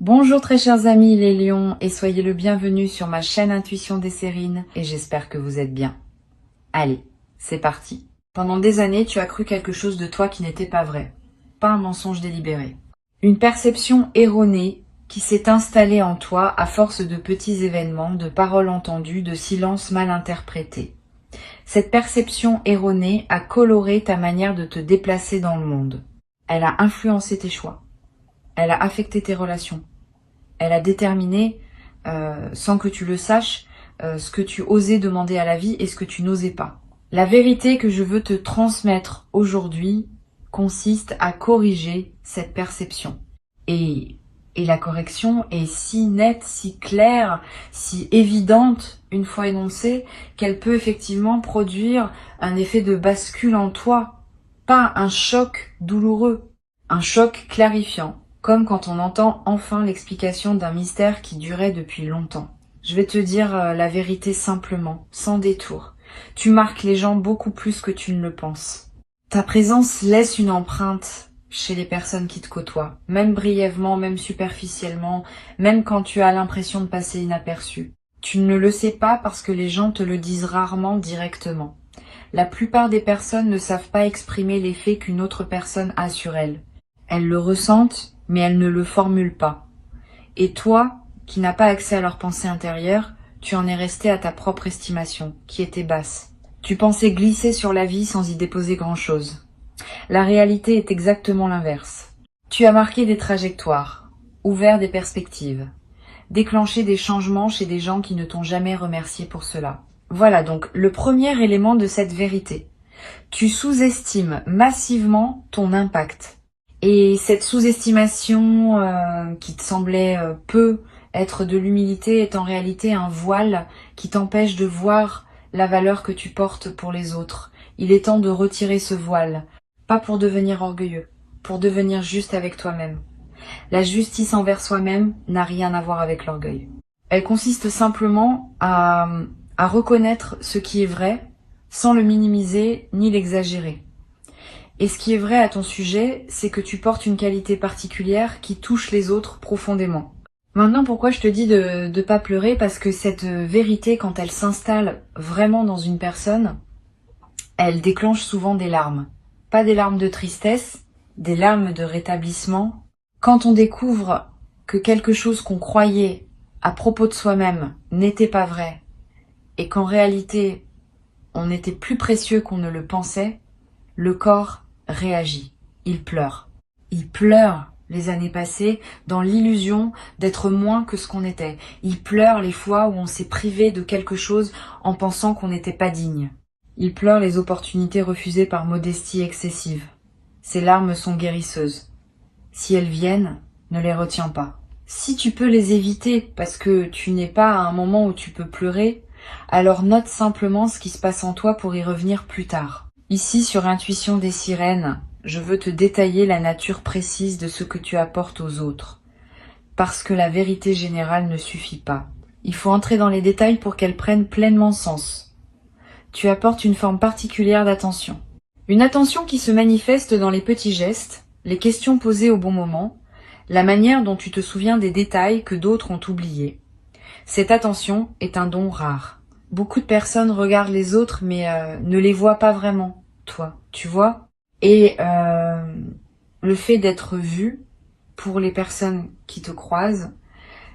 Bonjour très chers amis les lions et soyez le bienvenu sur ma chaîne Intuition des Sérines et j'espère que vous êtes bien. Allez, c'est parti. Pendant des années, tu as cru quelque chose de toi qui n'était pas vrai. Pas un mensonge délibéré. Une perception erronée qui s'est installée en toi à force de petits événements, de paroles entendues, de silences mal interprétés. Cette perception erronée a coloré ta manière de te déplacer dans le monde. Elle a influencé tes choix. Elle a affecté tes relations. Elle a déterminé, sans que tu le saches, ce que tu osais demander à la vie et ce que tu n'osais pas. La vérité que je veux te transmettre aujourd'hui consiste à corriger cette perception. Et la correction est si nette, si claire, si évidente, une fois énoncée, qu'elle peut effectivement produire un effet de bascule en toi, pas un choc douloureux, un choc clarifiant. Comme quand on entend enfin l'explication d'un mystère qui durait depuis longtemps. Je vais te dire la vérité simplement, sans détour. Tu marques les gens beaucoup plus que tu ne le penses. Ta présence laisse une empreinte chez les personnes qui te côtoient, même brièvement, même superficiellement, même quand tu as l'impression de passer inaperçu. Tu ne le sais pas parce que les gens te le disent rarement directement. La plupart des personnes ne savent pas exprimer l'effet qu'une autre personne a sur elles. Elles le ressentent, mais elles ne le formulent pas. Et toi, qui n'as pas accès à leur pensée intérieure, tu en es resté à ta propre estimation, qui était basse. Tu pensais glisser sur la vie sans y déposer grand-chose. La réalité est exactement l'inverse. Tu as marqué des trajectoires, ouvert des perspectives, déclenché des changements chez des gens qui ne t'ont jamais remercié pour cela. Voilà donc le premier élément de cette vérité. Tu sous-estimes massivement ton impact. Et cette sous-estimation qui te semblait peu être de l'humilité est en réalité un voile qui t'empêche de voir la valeur que tu portes pour les autres. Il est temps de retirer ce voile, pas pour devenir orgueilleux, pour devenir juste avec toi-même. La justice envers soi-même n'a rien à voir avec l'orgueil. Elle consiste simplement à reconnaître ce qui est vrai sans le minimiser ni l'exagérer. Et ce qui est vrai à ton sujet, c'est que tu portes une qualité particulière qui touche les autres profondément. Maintenant, pourquoi je te dis de pas pleurer? Parce que cette vérité, quand elle s'installe vraiment dans une personne, elle déclenche souvent des larmes. Pas des larmes de tristesse, des larmes de rétablissement. Quand on découvre que quelque chose qu'on croyait à propos de soi-même n'était pas vrai, et qu'en réalité, on était plus précieux qu'on ne le pensait, le corps réagit, il pleure. Il pleure les années passées dans l'illusion d'être moins que ce qu'on était. Il pleure les fois où on s'est privé de quelque chose en pensant qu'on n'était pas digne. Il pleure les opportunités refusées par modestie excessive. Ces larmes sont guérisseuses. Si elles viennent, ne les retiens pas. Si tu peux les éviter parce que tu n'es pas à un moment où tu peux pleurer, alors note simplement ce qui se passe en toi pour y revenir plus tard. Ici, sur Intuition des Sirènes, je veux te détailler la nature précise de ce que tu apportes aux autres. Parce que la vérité générale ne suffit pas. Il faut entrer dans les détails pour qu'elle prenne pleinement sens. Tu apportes une forme particulière d'attention. Une attention qui se manifeste dans les petits gestes, les questions posées au bon moment, la manière dont tu te souviens des détails que d'autres ont oubliés. Cette attention est un don rare. Beaucoup de personnes regardent les autres mais ne les voient pas vraiment, toi, tu vois. Et le fait d'être vu, pour les personnes qui te croisent,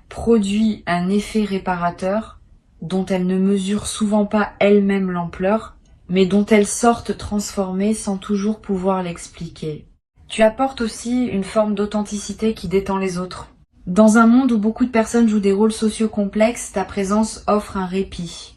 produit un effet réparateur dont elles ne mesurent souvent pas elles-mêmes l'ampleur, mais dont elles sortent transformées sans toujours pouvoir l'expliquer. Tu apportes aussi une forme d'authenticité qui détend les autres. Dans un monde où beaucoup de personnes jouent des rôles sociaux complexes, ta présence offre un répit.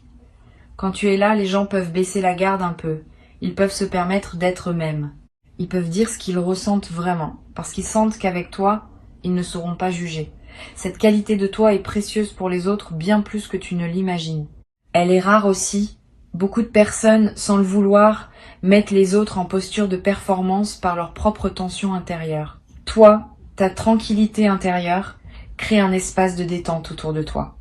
Quand tu es là, les gens peuvent baisser la garde un peu. Ils peuvent se permettre d'être eux-mêmes. Ils peuvent dire ce qu'ils ressentent vraiment, parce qu'ils sentent qu'avec toi, ils ne seront pas jugés. Cette qualité de toi est précieuse pour les autres bien plus que tu ne l'imagines. Elle est rare aussi. Beaucoup de personnes, sans le vouloir, mettent les autres en posture de performance par leur propre tension intérieure. Toi, ta tranquillité intérieure, crée un espace de détente autour de toi.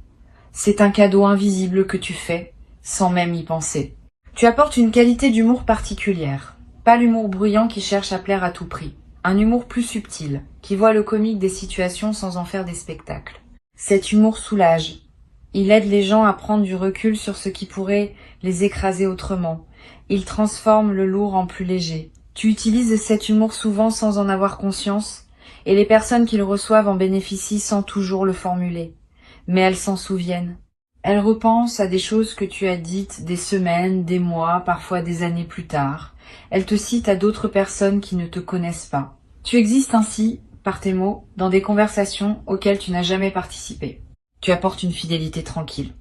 C'est un cadeau invisible que tu fais, sans même y penser. Tu apportes une qualité d'humour particulière, pas l'humour bruyant qui cherche à plaire à tout prix. Un humour plus subtil, qui voit le comique des situations sans en faire des spectacles. Cet humour soulage. Il aide les gens à prendre du recul sur ce qui pourrait les écraser autrement. Il transforme le lourd en plus léger. Tu utilises cet humour souvent sans en avoir conscience, et les personnes qui le reçoivent en bénéficient sans toujours le formuler. Mais elles s'en souviennent. Elles repensent à des choses que tu as dites des semaines, des mois, parfois des années plus tard. Elles te citent à d'autres personnes qui ne te connaissent pas. Tu existes ainsi, par tes mots, dans des conversations auxquelles tu n'as jamais participé. Tu apportes une fidélité tranquille.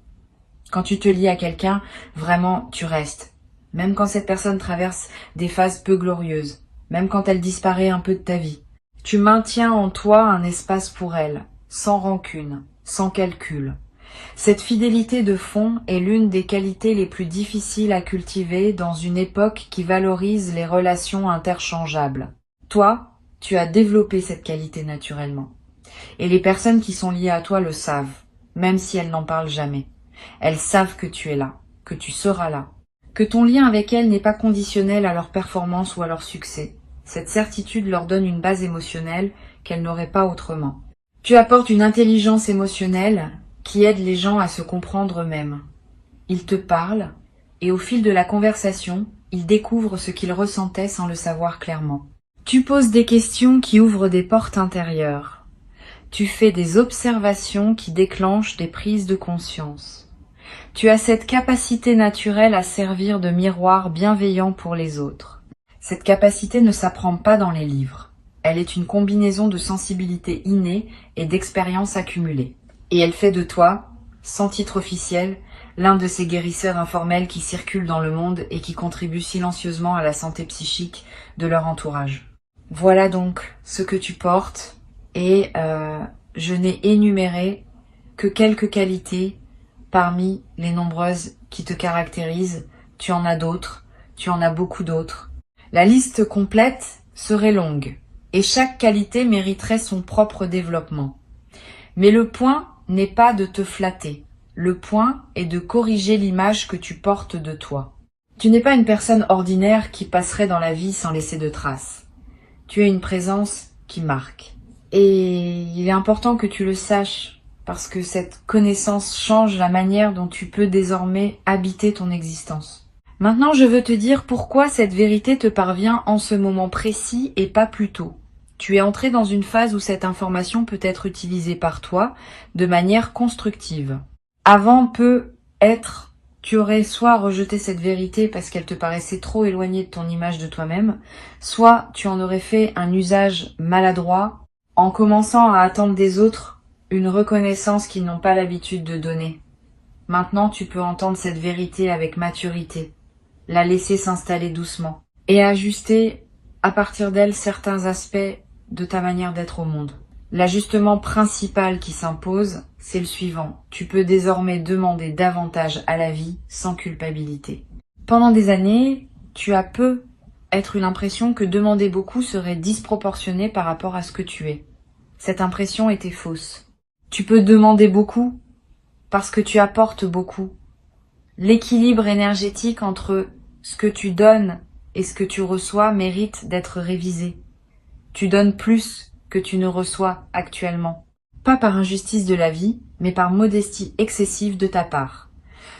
Quand tu te lis à quelqu'un, vraiment, tu restes. Même quand cette personne traverse des phases peu glorieuses. Même quand elle disparaît un peu de ta vie. Tu maintiens en toi un espace pour elle, sans rancune, sans calcul. Cette fidélité de fond est l'une des qualités les plus difficiles à cultiver dans une époque qui valorise les relations interchangeables. Toi, tu as développé cette qualité naturellement. Et les personnes qui sont liées à toi le savent. Même si elles n'en parlent jamais. Elles savent que tu es là, que tu seras là, que ton lien avec elles n'est pas conditionnel à leur performance ou à leur succès. Cette certitude leur donne une base émotionnelle qu'elles n'auraient pas autrement. Tu apportes une intelligence émotionnelle qui aide les gens à se comprendre eux-mêmes. Ils te parlent, et au fil de la conversation, ils découvrent ce qu'ils ressentaient sans le savoir clairement. Tu poses des questions qui ouvrent des portes intérieures. Tu fais des observations qui déclenchent des prises de conscience. Tu as cette capacité naturelle à servir de miroir bienveillant pour les autres. Cette capacité ne s'apprend pas dans les livres. Elle est une combinaison de sensibilité innée et d'expérience accumulée. Et elle fait de toi, sans titre officiel, l'un de ces guérisseurs informels qui circulent dans le monde et qui contribuent silencieusement à la santé psychique de leur entourage. Voilà donc ce que tu portes. Et je n'ai énuméré que quelques qualités parmi les nombreuses qui te caractérisent. Tu en as d'autres, tu en as beaucoup d'autres. La liste complète serait longue, et chaque qualité mériterait son propre développement. Mais le point n'est pas de te flatter, le point est de corriger l'image que tu portes de toi. Tu n'es pas une personne ordinaire qui passerait dans la vie sans laisser de traces. Tu as une présence qui marque. Et il est important que tu le saches, parce que cette connaissance change la manière dont tu peux désormais habiter ton existence. Maintenant, je veux te dire pourquoi cette vérité te parvient en ce moment précis et pas plus tôt. Tu es entré dans une phase où cette information peut être utilisée par toi de manière constructive. Avant peut-être, tu aurais soit rejeté cette vérité parce qu'elle te paraissait trop éloignée de ton image de toi-même, soit tu en aurais fait un usage maladroit en commençant à attendre des autres une reconnaissance qu'ils n'ont pas l'habitude de donner. Maintenant, tu peux entendre cette vérité avec maturité, la laisser s'installer doucement, et ajuster à partir d'elle certains aspects de ta manière d'être au monde. L'ajustement principal qui s'impose, c'est le suivant. Tu peux désormais demander davantage à la vie sans culpabilité. Pendant des années, tu as eu l'impression que demander beaucoup serait disproportionné par rapport à ce que tu es. Cette impression était fausse. Tu peux demander beaucoup parce que tu apportes beaucoup. L'équilibre énergétique entre ce que tu donnes et ce que tu reçois mérite d'être révisé. Tu donnes plus que tu ne reçois actuellement. Pas par injustice de la vie, mais par modestie excessive de ta part.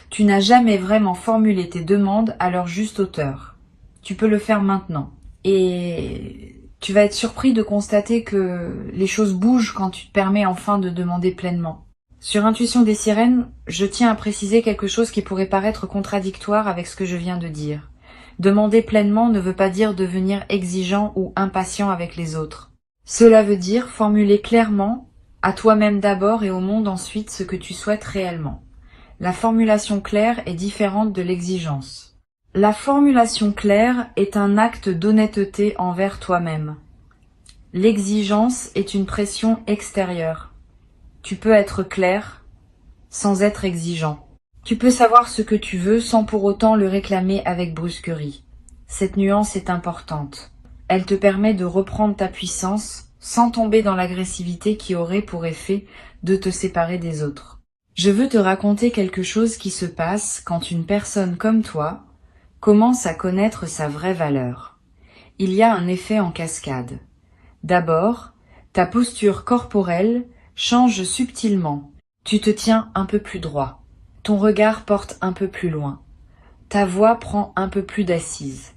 Tu n'as jamais vraiment formulé tes demandes à leur juste hauteur. Tu peux le faire maintenant. Et tu vas être surpris de constater que les choses bougent quand tu te permets enfin de demander pleinement. Sur Intuition des sirènes, je tiens à préciser quelque chose qui pourrait paraître contradictoire avec ce que je viens de dire. Demander pleinement ne veut pas dire devenir exigeant ou impatient avec les autres. Cela veut dire formuler clairement, à toi-même d'abord et au monde ensuite, ce que tu souhaites réellement. La formulation claire est différente de l'exigence. La formulation claire est un acte d'honnêteté envers toi-même. L'exigence est une pression extérieure. Tu peux être clair sans être exigeant. Tu peux savoir ce que tu veux sans pour autant le réclamer avec brusquerie. Cette nuance est importante. Elle te permet de reprendre ta puissance sans tomber dans l'agressivité qui aurait pour effet de te séparer des autres. Je veux te raconter quelque chose qui se passe quand une personne comme toi commence à connaître sa vraie valeur. Il y a un effet en cascade. D'abord, ta posture corporelle change subtilement. Tu te tiens un peu plus droit. Ton regard porte un peu plus loin. Ta voix prend un peu plus d'assise.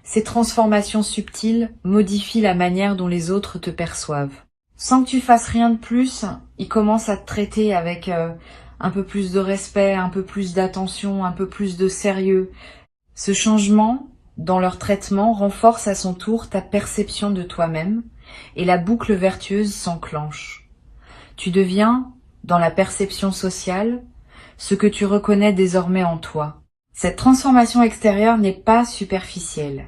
Ces transformations subtiles modifient la manière dont les autres te perçoivent. Sans que tu fasses rien de plus, ils commencent à te traiter avec un peu plus de respect, un peu plus d'attention, un peu plus de sérieux. Ce changement dans leur traitement renforce à son tour ta perception de toi-même et la boucle vertueuse s'enclenche. Tu deviens, dans la perception sociale, ce que tu reconnais désormais en toi. Cette transformation extérieure n'est pas superficielle.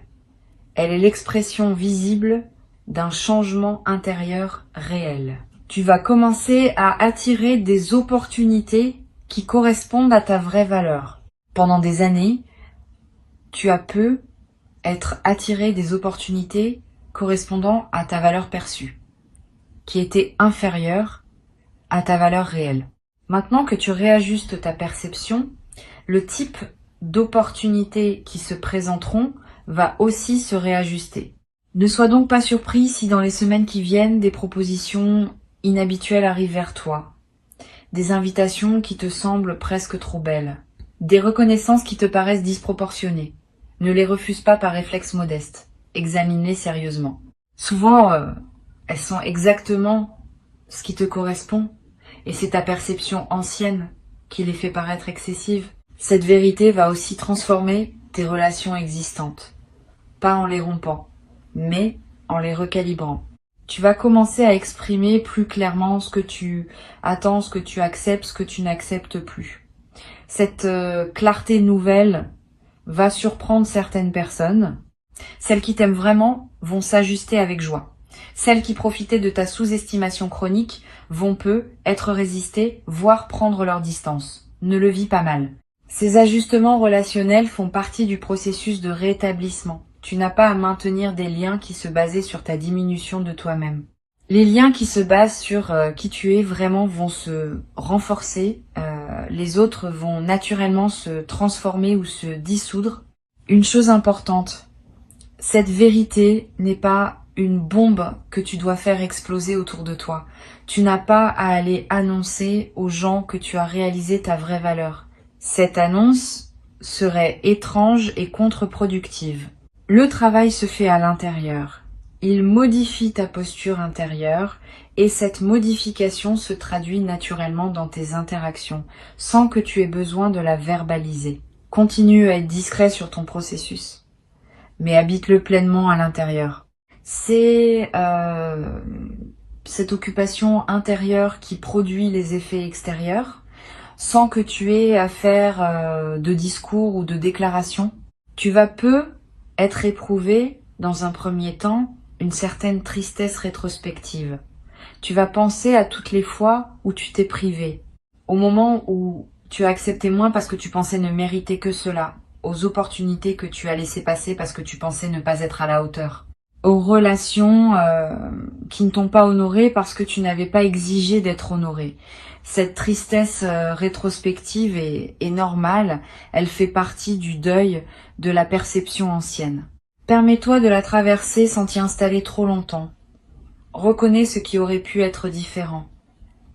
Elle est l'expression visible d'un changement intérieur réel. Tu vas commencer à attirer des opportunités qui correspondent à ta vraie valeur. Pendant des années, tu as pu être attiré des opportunités correspondant à ta valeur perçue, qui étaient inférieures à ta valeur réelle. Maintenant que tu réajustes ta perception, le type d'opportunités qui se présenteront va aussi se réajuster. Ne sois donc pas surpris si dans les semaines qui viennent, des propositions inhabituelles arrivent vers toi, des invitations qui te semblent presque trop belles, des reconnaissances qui te paraissent disproportionnées. Ne les refuse pas par réflexe modeste. Examine-les sérieusement. Souvent, elles sont exactement ce qui te correspond, et c'est ta perception ancienne qui les fait paraître excessives. Cette vérité va aussi transformer tes relations existantes, pas en les rompant, mais en les recalibrant. Tu vas commencer à exprimer plus clairement ce que tu attends, ce que tu acceptes, ce que tu n'acceptes plus. Cette clarté nouvelle va surprendre certaines personnes. Celles qui t'aiment vraiment vont s'ajuster avec joie. Celles qui profitaient de ta sous-estimation chronique vont peu être résistées, voire prendre leur distance. Ne le vis pas mal. Ces ajustements relationnels font partie du processus de rétablissement. Tu n'as pas à maintenir des liens qui se basaient sur ta diminution de toi-même. Les liens qui se basent sur qui tu es vraiment vont se renforcer, les autres vont naturellement se transformer ou se dissoudre. Une chose importante, cette vérité n'est pas une bombe que tu dois faire exploser autour de toi. Tu n'as pas à aller annoncer aux gens que tu as réalisé ta vraie valeur. Cette annonce serait étrange et contre-productive. Le travail se fait à l'intérieur. Il modifie ta posture intérieure et cette modification se traduit naturellement dans tes interactions, sans que tu aies besoin de la verbaliser. Continue à être discret sur ton processus, mais habite-le pleinement à l'intérieur. C'est cette occupation intérieure qui produit les effets extérieurs, sans que tu aies à faire de discours ou de déclarations. Tu vas peu être éprouvé, dans un premier temps, une certaine tristesse rétrospective. Tu vas penser à toutes les fois où tu t'es privé, au moment où tu as accepté moins parce que tu pensais ne mériter que cela, aux opportunités que tu as laissées passer parce que tu pensais ne pas être à la hauteur, aux relations qui ne t'ont pas honoré parce que tu n'avais pas exigé d'être honoré. Cette tristesse rétrospective est normale, elle fait partie du deuil de la perception ancienne. Permets-toi de la traverser sans t'y installer trop longtemps. Reconnais ce qui aurait pu être différent.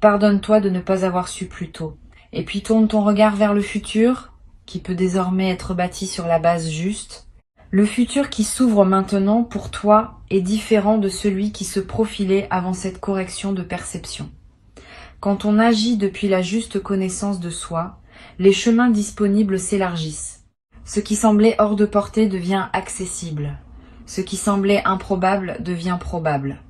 Pardonne-toi de ne pas avoir su plus tôt. Et puis tourne ton regard vers le futur, qui peut désormais être bâti sur la base juste. Le futur qui s'ouvre maintenant pour toi est différent de celui qui se profilait avant cette correction de perception. Quand on agit depuis la juste connaissance de soi, les chemins disponibles s'élargissent. Ce qui semblait hors de portée devient accessible. Ce qui semblait improbable devient probable.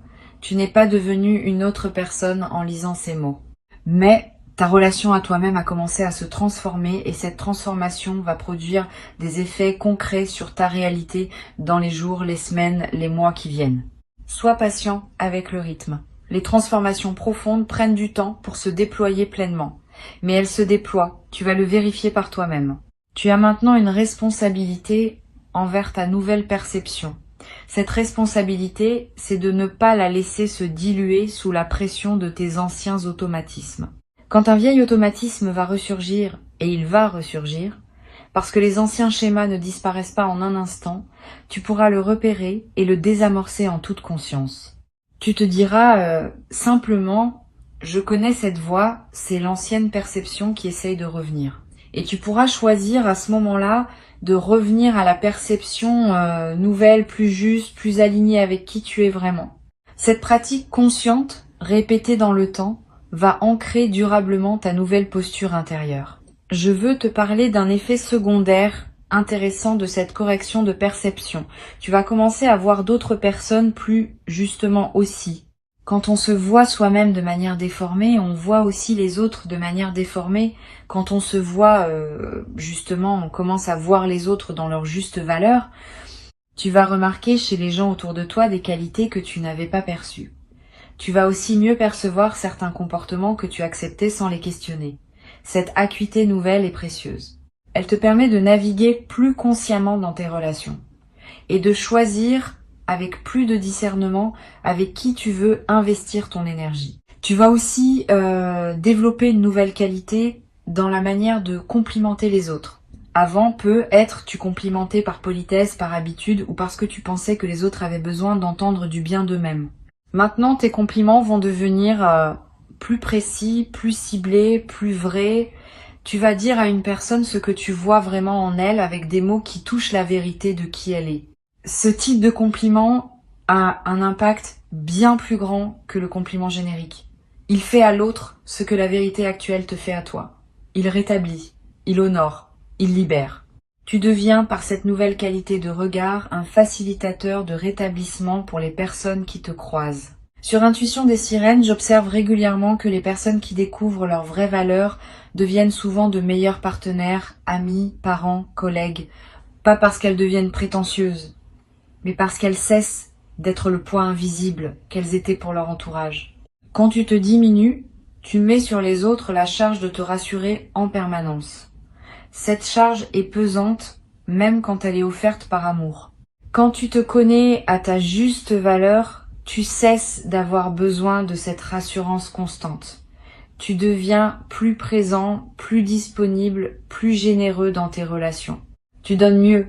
Tu n'es pas devenu une autre personne en lisant ces mots. Mais ta relation à toi-même a commencé à se transformer et cette transformation va produire des effets concrets sur ta réalité dans les jours, les semaines, les mois qui viennent. Sois patient avec le rythme. Les transformations profondes prennent du temps pour se déployer pleinement. Mais elles se déploient, tu vas le vérifier par toi-même. Tu as maintenant une responsabilité envers ta nouvelle perception. Cette responsabilité, c'est de ne pas la laisser se diluer sous la pression de tes anciens automatismes. Quand un vieil automatisme va ressurgir, et il va ressurgir, parce que les anciens schémas ne disparaissent pas en un instant, tu pourras le repérer et le désamorcer en toute conscience. Tu te diras simplement, je connais cette voix, c'est l'ancienne perception qui essaye de revenir. Et tu pourras choisir à ce moment-là de revenir à la perception nouvelle, plus juste, plus alignée avec qui tu es vraiment. Cette pratique consciente, répétée dans le temps, va ancrer durablement ta nouvelle posture intérieure. Je veux te parler d'un effet secondaire intéressant de cette correction de perception. Tu vas commencer à voir d'autres personnes plus justement aussi. Quand on se voit soi-même de manière déformée, on voit aussi les autres de manière déformée. Quand on se voit, justement, on commence à voir les autres dans leur juste valeur, tu vas remarquer chez les gens autour de toi des qualités que tu n'avais pas perçues. Tu vas aussi mieux percevoir certains comportements que tu acceptais sans les questionner. Cette acuité nouvelle est précieuse. Elle te permet de naviguer plus consciemment dans tes relations et de choisir avec plus de discernement avec qui tu veux investir ton énergie. Tu vas aussi développer une nouvelle qualité dans la manière de complimenter les autres. Avant, peut-être, tu complimentais par politesse, par habitude ou parce que tu pensais que les autres avaient besoin d'entendre du bien d'eux-mêmes. Maintenant, tes compliments vont devenir plus précis, plus ciblés, plus vrais. Tu vas dire à une personne ce que tu vois vraiment en elle avec des mots qui touchent la vérité de qui elle est. Ce type de compliment a un impact bien plus grand que le compliment générique. Il fait à l'autre ce que la vérité actuelle te fait à toi. Il rétablit, il honore, il libère. Tu deviens, par cette nouvelle qualité de regard, un facilitateur de rétablissement pour les personnes qui te croisent. Sur Intuition des Sirènes, j'observe régulièrement que les personnes qui découvrent leurs vraies valeurs deviennent souvent de meilleurs partenaires, amis, parents, collègues. Pas parce qu'elles deviennent prétentieuses, mais parce qu'elles cessent d'être le poids invisible qu'elles étaient pour leur entourage. Quand tu te diminues, tu mets sur les autres la charge de te rassurer en permanence. Cette charge est pesante, même quand elle est offerte par amour. Quand tu te connais à ta juste valeur, tu cesses d'avoir besoin de cette rassurance constante. Tu deviens plus présent, plus disponible, plus généreux dans tes relations. Tu donnes mieux,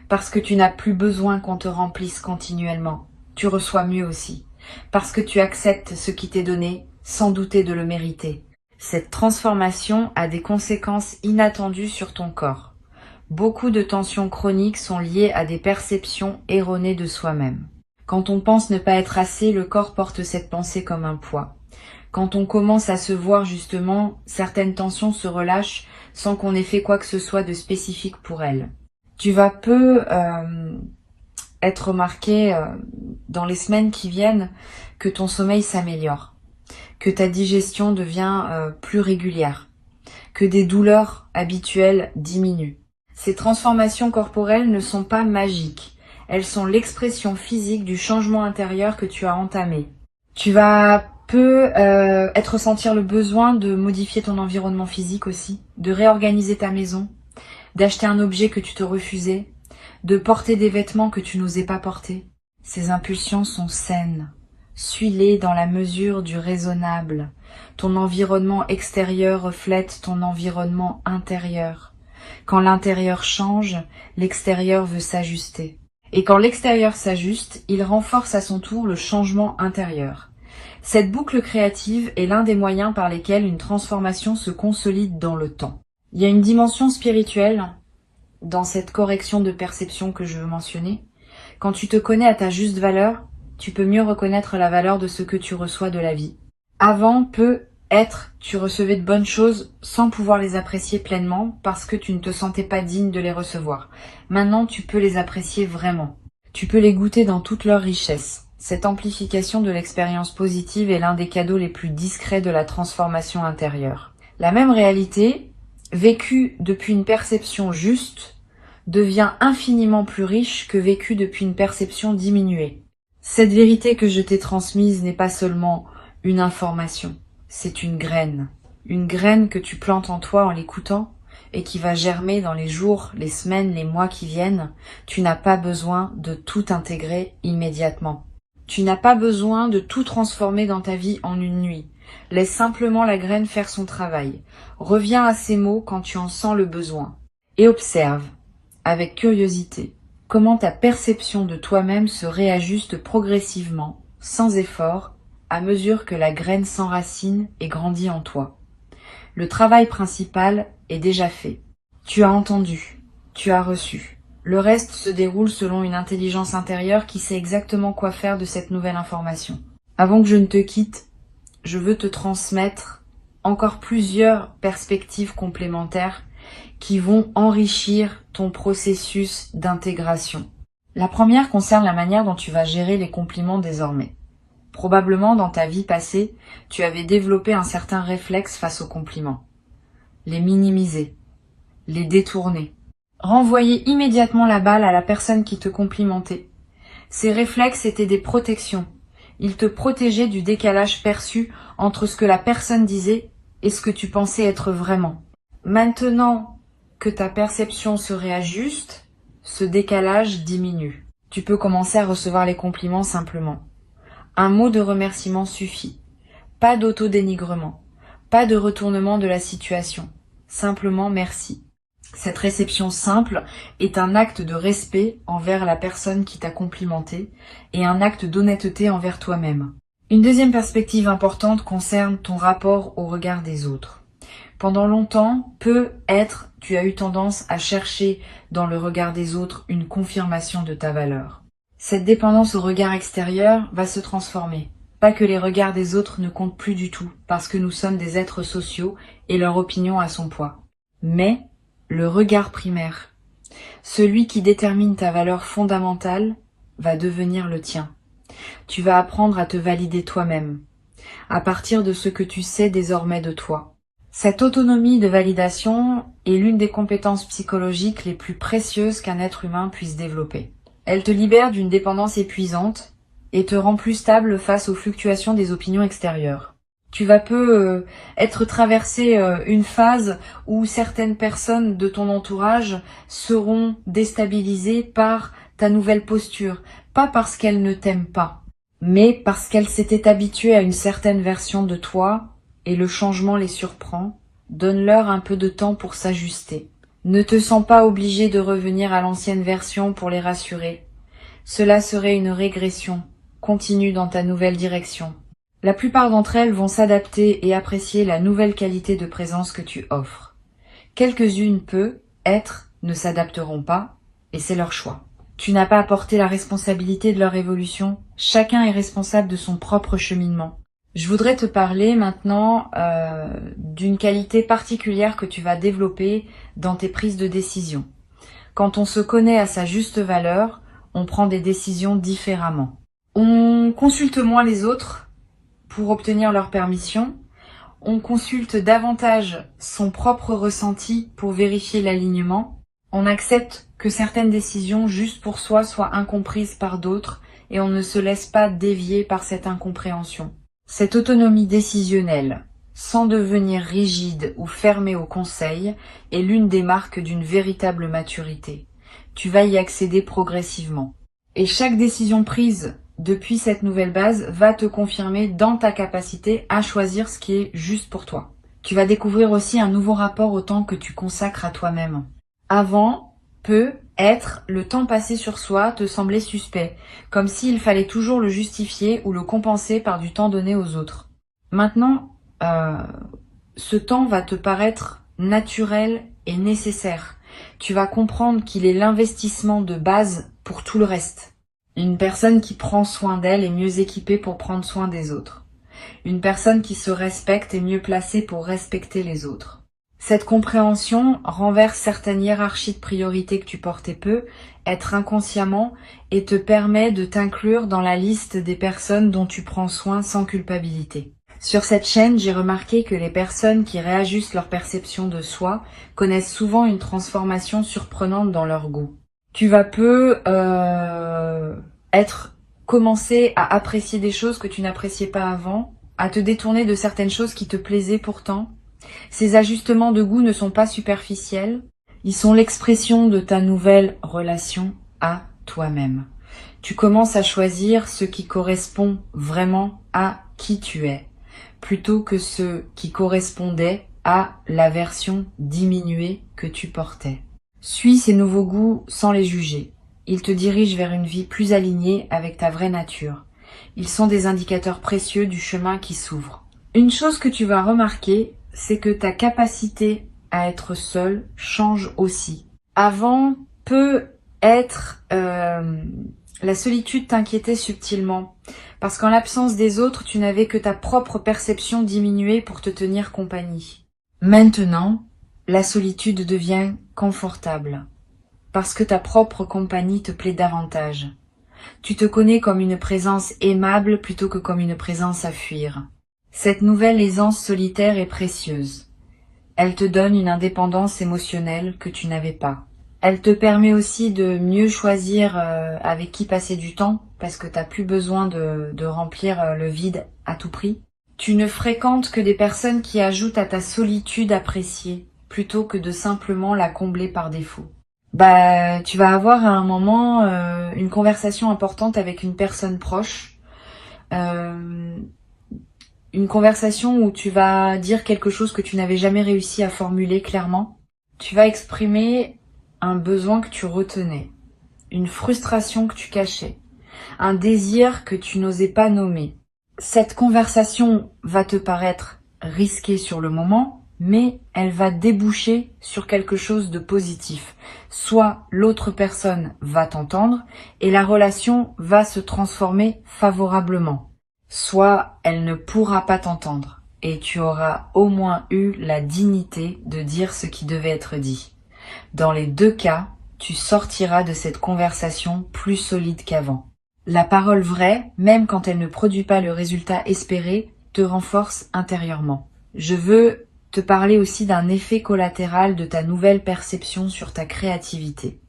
parce que tu n'as plus besoin qu'on te remplisse continuellement. Tu reçois mieux aussi, parce que tu acceptes ce qui t'est donné, sans douter de le mériter. Cette transformation a des conséquences inattendues sur ton corps. Beaucoup de tensions chroniques sont liées à des perceptions erronées de soi-même. Quand on pense ne pas être assez, le corps porte cette pensée comme un poids. Quand on commence à se voir justement, certaines tensions se relâchent sans qu'on ait fait quoi que ce soit de spécifique pour elles. Tu vas être remarqué dans les semaines qui viennent que ton sommeil s'améliore, que ta digestion devient plus régulière, que des douleurs habituelles diminuent. Ces transformations corporelles ne sont pas magiques, elles sont l'expression physique du changement intérieur que tu as entamé. Tu vas être ressentir le besoin de modifier ton environnement physique aussi, de réorganiser ta maison, d'acheter un objet que tu te refusais, de porter des vêtements que tu n'osais pas porter. Ces impulsions sont saines. Suis-les dans la mesure du raisonnable. Ton environnement extérieur reflète ton environnement intérieur. Quand l'intérieur change, l'extérieur veut s'ajuster. Et quand l'extérieur s'ajuste, il renforce à son tour le changement intérieur. Cette boucle créative est l'un des moyens par lesquels une transformation se consolide dans le temps. Il y a une dimension spirituelle dans cette correction de perception que je veux mentionner. Quand tu te connais à ta juste valeur, tu peux mieux reconnaître la valeur de ce que tu reçois de la vie. Avant, peut-être, tu recevais de bonnes choses sans pouvoir les apprécier pleinement parce que tu ne te sentais pas digne de les recevoir. Maintenant, tu peux les apprécier vraiment. Tu peux les goûter dans toute leur richesse. Cette amplification de l'expérience positive est l'un des cadeaux les plus discrets de la transformation intérieure. La même réalité, vécue depuis une perception juste, devient infiniment plus riche que vécue depuis une perception diminuée. Cette vérité que je t'ai transmise n'est pas seulement une information, c'est une graine que tu plantes en toi en l'écoutant et qui va germer dans les jours, les semaines, les mois qui viennent. Tu n'as pas besoin de tout intégrer immédiatement. Tu n'as pas besoin de tout transformer dans ta vie en une nuit. Laisse simplement la graine faire son travail. Reviens à ces mots quand tu en sens le besoin. Et observe, avec curiosité, comment ta perception de toi-même se réajuste progressivement, sans effort, à mesure que la graine s'enracine et grandit en toi. Le travail principal est déjà fait. Tu as entendu, tu as reçu. Le reste se déroule selon une intelligence intérieure qui sait exactement quoi faire de cette nouvelle information. Avant que je ne te quitte, je veux te transmettre encore plusieurs perspectives complémentaires qui vont enrichir ton processus d'intégration. La première concerne la manière dont tu vas gérer les compliments désormais. Probablement dans ta vie passée, tu avais développé un certain réflexe face aux compliments. Les minimiser, les détourner, renvoyer immédiatement la balle à la personne qui te complimentait. Ces réflexes étaient des protections. Ils te protégeaient du décalage perçu entre ce que la personne disait et ce que tu pensais être vraiment. Maintenant que ta perception se réajuste, ce décalage diminue. Tu peux commencer à recevoir les compliments simplement. Un mot de remerciement suffit. Pas d'autodénigrement, pas de retournement de la situation. Simplement merci. Cette réception simple est un acte de respect envers la personne qui t'a complimenté et un acte d'honnêteté envers toi-même. Une deuxième perspective importante concerne ton rapport au regard des autres. Pendant longtemps, tu as eu tendance à chercher dans le regard des autres une confirmation de ta valeur. Cette dépendance au regard extérieur va se transformer. Pas que les regards des autres ne comptent plus du tout, parce que nous sommes des êtres sociaux et leur opinion a son poids. Mais le regard primaire, celui qui détermine ta valeur fondamentale, va devenir le tien. Tu vas apprendre à te valider toi-même, à partir de ce que tu sais désormais de toi. Cette autonomie de validation est l'une des compétences psychologiques les plus précieuses qu'un être humain puisse développer. Elle te libère d'une dépendance épuisante et te rend plus stable face aux fluctuations des opinions extérieures. Tu vas être traversé une phase où certaines personnes de ton entourage seront déstabilisées par ta nouvelle posture, pas parce qu'elles ne t'aiment pas, mais parce qu'elles s'étaient habituées à une certaine version de toi et le changement les surprend. Donne-leur un peu de temps pour s'ajuster. Ne te sens pas obligé de revenir à l'ancienne version pour les rassurer. Cela serait une régression. Continue dans ta nouvelle direction. La plupart d'entre elles vont s'adapter et apprécier la nouvelle qualité de présence que tu offres. Quelques-unes ne s'adapteront pas, et c'est leur choix. Tu n'as pas à porter la responsabilité de leur évolution. Chacun est responsable de son propre cheminement. Je voudrais te parler maintenant d'une qualité particulière que tu vas développer dans tes prises de décision. Quand on se connaît à sa juste valeur, on prend des décisions différemment. On consulte moins les autres pour obtenir leur permission. On consulte davantage son propre ressenti pour vérifier l'alignement. On accepte que certaines décisions juste pour soi soient incomprises par d'autres et on ne se laisse pas dévier par cette incompréhension. Cette autonomie décisionnelle, sans devenir rigide ou fermé aux conseils, est l'une des marques d'une véritable maturité. Tu vas y accéder progressivement. Et chaque décision prise depuis cette nouvelle base va te confirmer dans ta capacité à choisir ce qui est juste pour toi. Tu vas découvrir aussi un nouveau rapport au temps que tu consacres à toi-même. Avant, le temps passé sur soi te semblait suspect, comme s'il fallait toujours le justifier ou le compenser par du temps donné aux autres. Maintenant, ce temps va te paraître naturel et nécessaire. Tu vas comprendre qu'il est l'investissement de base pour tout le reste. Une personne qui prend soin d'elle est mieux équipée pour prendre soin des autres. Une personne qui se respecte est mieux placée pour respecter les autres. Cette compréhension renverse certaines hiérarchies de priorités que tu portais être inconsciemment, et te permet de t'inclure dans la liste des personnes dont tu prends soin sans culpabilité. Sur cette chaîne, j'ai remarqué que les personnes qui réajustent leur perception de soi connaissent souvent une transformation surprenante dans leur goût. Tu vas commencer à apprécier des choses que tu n'appréciais pas avant, à te détourner de certaines choses qui te plaisaient pourtant. Ces ajustements de goût ne sont pas superficiels, ils sont l'expression de ta nouvelle relation à toi-même. Tu commences à choisir ce qui correspond vraiment à qui tu es, plutôt que ce qui correspondait à la version diminuée que tu portais. Suis ces nouveaux goûts sans les juger. Ils te dirigent vers une vie plus alignée avec ta vraie nature. Ils sont des indicateurs précieux du chemin qui s'ouvre. Une chose que tu vas remarquer, c'est que ta capacité à être seul change aussi. Avant peut être la solitude t'inquiétait subtilement, parce qu'en l'absence des autres, tu n'avais que ta propre perception diminuée pour te tenir compagnie. Maintenant, la solitude devient confortable, parce que ta propre compagnie te plaît davantage. Tu te connais comme une présence aimable plutôt que comme une présence à fuir. Cette nouvelle aisance solitaire est précieuse. Elle te donne une indépendance émotionnelle que tu n'avais pas. Elle te permet aussi de mieux choisir avec qui passer du temps, parce que tu n'as plus besoin de remplir le vide à tout prix. Tu ne fréquentes que des personnes qui ajoutent à ta solitude appréciée, plutôt que de simplement la combler par défaut. Tu vas avoir à un moment une conversation importante avec une personne proche, une conversation où tu vas dire quelque chose que tu n'avais jamais réussi à formuler clairement. Tu vas exprimer un besoin que tu retenais, une frustration que tu cachais, un désir que tu n'osais pas nommer. Cette conversation va te paraître risquée sur le moment, mais elle va déboucher sur quelque chose de positif. Soit l'autre personne va t'entendre et la relation va se transformer favorablement. Soit elle ne pourra pas t'entendre et tu auras au moins eu la dignité de dire ce qui devait être dit. Dans les deux cas, tu sortiras de cette conversation plus solide qu'avant. La parole vraie, même quand elle ne produit pas le résultat espéré, te renforce intérieurement. Je veux te parler aussi d'un effet collatéral de ta nouvelle perception sur ta créativité.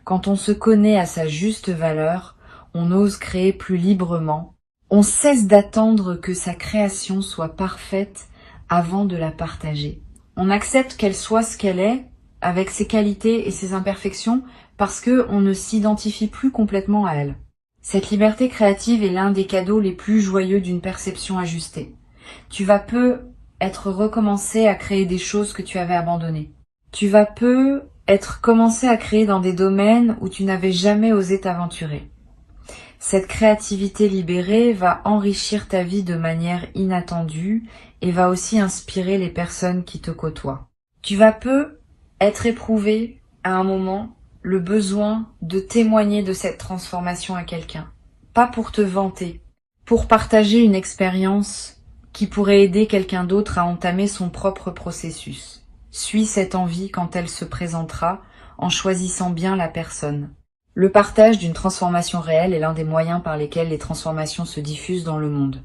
Quand on se connaît à sa juste valeur, on ose créer plus librement. On cesse d'attendre que sa création soit parfaite avant de la partager. On accepte qu'elle soit ce qu'elle est, avec ses qualités et ses imperfections, parce que on ne s'identifie plus complètement à elle. Cette liberté créative est l'un des cadeaux les plus joyeux d'une perception ajustée. Tu vas peu être recommencé à créer des choses que tu avais abandonnées. Tu vas peu être commencé à créer dans des domaines où tu n'avais jamais osé t'aventurer. Cette créativité libérée va enrichir ta vie de manière inattendue et va aussi inspirer les personnes qui te côtoient. Tu vas peu être éprouvé à un moment le besoin de témoigner de cette transformation à quelqu'un. Pas pour te vanter, pour partager une expérience qui pourrait aider quelqu'un d'autre à entamer son propre processus. Suis cette envie quand elle se présentera en choisissant bien la personne. Le partage d'une transformation réelle est l'un des moyens par lesquels les transformations se diffusent dans le monde.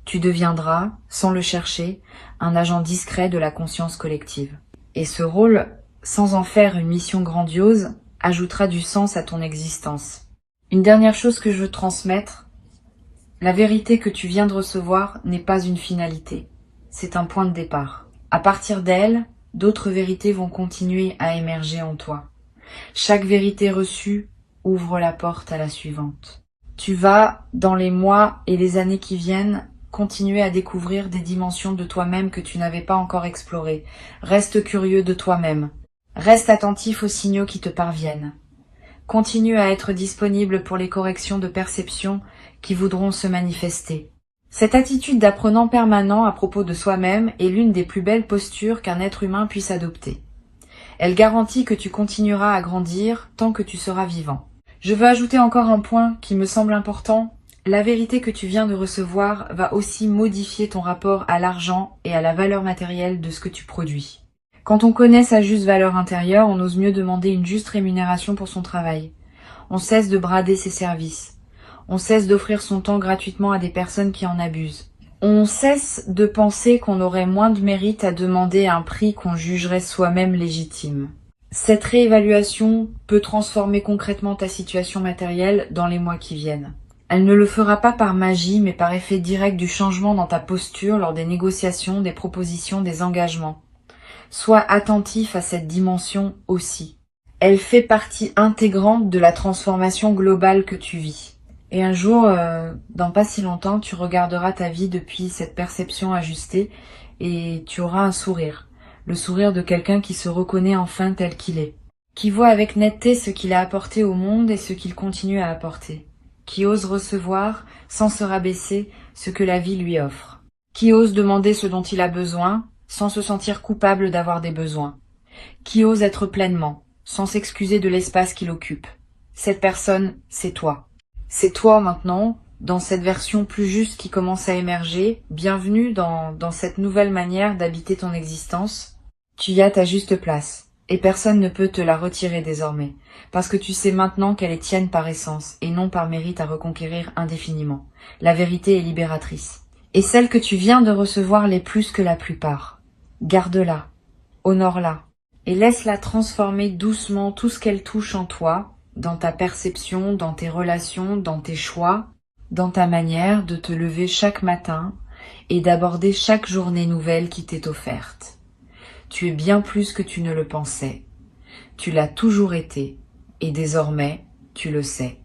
Tu deviendras, sans le chercher, un agent discret de la conscience collective. Et ce rôle, sans en faire une mission grandiose, ajoutera du sens à ton existence. Une dernière chose que je veux transmettre, la vérité que tu viens de recevoir n'est pas une finalité, c'est un point de départ. À partir d'elle, d'autres vérités vont continuer à émerger en toi. Chaque vérité reçue ouvre la porte à la suivante. Tu vas, dans les mois et les années qui viennent, continuer à découvrir des dimensions de toi-même que tu n'avais pas encore explorées. Reste curieux de toi-même. Reste attentif aux signaux qui te parviennent. Continue à être disponible pour les corrections de perception qui voudront se manifester. Cette attitude d'apprenant permanent à propos de soi-même est l'une des plus belles postures qu'un être humain puisse adopter. Elle garantit que tu continueras à grandir tant que tu seras vivant. Je veux ajouter encore un point qui me semble important. La vérité que tu viens de recevoir va aussi modifier ton rapport à l'argent et à la valeur matérielle de ce que tu produis. Quand on connaît sa juste valeur intérieure, on ose mieux demander une juste rémunération pour son travail. On cesse de brader ses services. On cesse d'offrir son temps gratuitement à des personnes qui en abusent. On cesse de penser qu'on aurait moins de mérite à demander un prix qu'on jugerait soi-même légitime. Cette réévaluation peut transformer concrètement ta situation matérielle dans les mois qui viennent. Elle ne le fera pas par magie, mais par effet direct du changement dans ta posture lors des négociations, des propositions, des engagements. Sois attentif à cette dimension aussi. Elle fait partie intégrante de la transformation globale que tu vis. Et un jour, dans pas si longtemps, tu regarderas ta vie depuis cette perception ajustée et tu auras un sourire. Le sourire de quelqu'un qui se reconnaît enfin tel qu'il est. Qui voit avec netteté ce qu'il a apporté au monde et ce qu'il continue à apporter. qui ose recevoir, sans se rabaisser, ce que la vie lui offre, qui ose demander ce dont il a besoin, sans se sentir coupable d'avoir des besoins, qui ose être pleinement, sans s'excuser de l'espace qu'il occupe. Cette personne, c'est toi. C'est toi maintenant, dans cette version plus juste qui commence à émerger. Bienvenue dans cette nouvelle manière d'habiter ton existence. Tu y as ta juste place, et personne ne peut te la retirer désormais, parce que tu sais maintenant qu'elle est tienne par essence, et non par mérite à reconquérir indéfiniment. La vérité est libératrice. Et celle que tu viens de recevoir l'est plus que la plupart. Garde-la, honore-la, et laisse-la transformer doucement tout ce qu'elle touche en toi, dans ta perception, dans tes relations, dans tes choix, dans ta manière de te lever chaque matin et d'aborder chaque journée nouvelle qui t'est offerte. Tu es bien plus que tu ne le pensais. Tu l'as toujours été, et désormais, tu le sais.